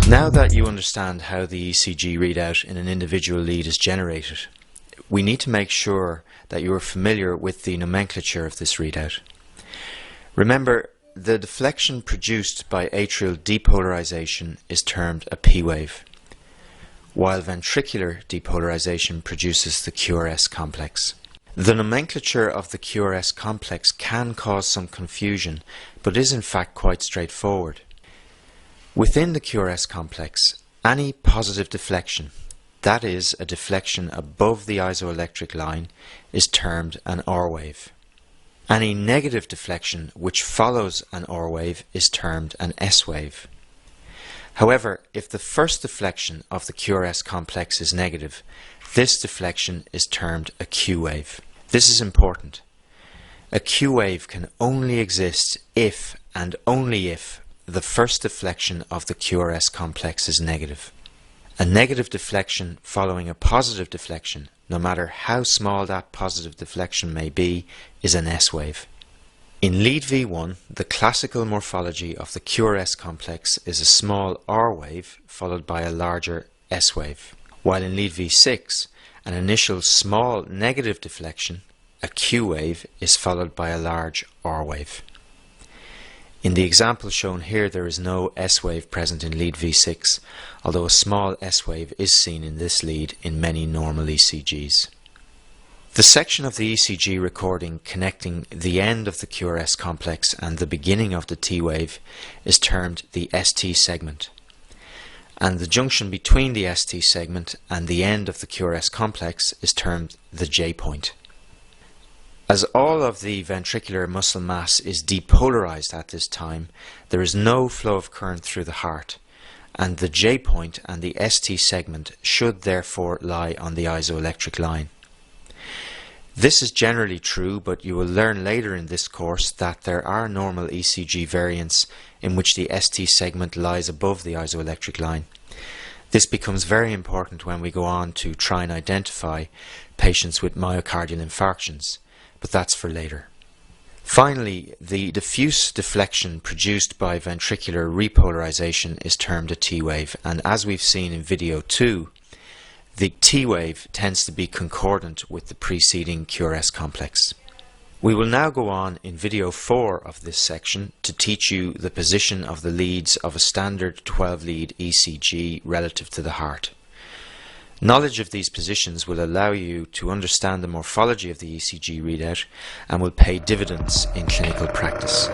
Now that you understand how the ECG readout in an individual lead is generated, we need to make sure that you are familiar with the nomenclature of this readout. Remember, the deflection produced by atrial depolarization is termed a P wave, while ventricular depolarization produces the QRS complex. The nomenclature of the QRS complex can cause some confusion, but is in fact quite straightforward. Within the QRS complex, any positive deflection, that is, a deflection above the isoelectric line, is termed an R wave. Any negative deflection which follows an R wave is termed an S wave. However, if the first deflection of the QRS complex is negative, this deflection is termed a Q wave. This is important. A Q wave can only exist if and only if the first deflection of the QRS complex is negative. A negative deflection following a positive deflection, no matter how small that positive deflection may be, is an S wave. In lead V1, the classical morphology of the QRS complex is a small R wave followed by a larger S wave, while in lead V6, an initial small negative deflection, a Q wave, is followed by a large R wave. In the example shown here, there is no S wave present in lead V6, although a small S wave is seen in this lead in many normal ECGs. The section of the ECG recording connecting the end of the QRS complex and the beginning of the T wave is termed the ST segment, and the junction between the ST segment and the end of the QRS complex is termed the J point. As all of the ventricular muscle mass is depolarized at this time, there is no flow of current through the heart, and the J point and the ST segment should therefore lie on the isoelectric line. This is generally true, but you will learn later in this course that there are normal ECG variants in which the ST segment lies above the isoelectric line. This becomes very important when we go on to try and identify patients with myocardial infarctions, but that's for later. Finally, the diffuse deflection produced by ventricular repolarization is termed a T wave, and as we've seen in video 2, the T wave tends to be concordant with the preceding QRS complex. We will now go on in video 4 of this section to teach you the position of the leads of a standard 12-lead ECG relative to the heart. Knowledge of these positions will allow you to understand the morphology of the ECG readout and will pay dividends in clinical practice.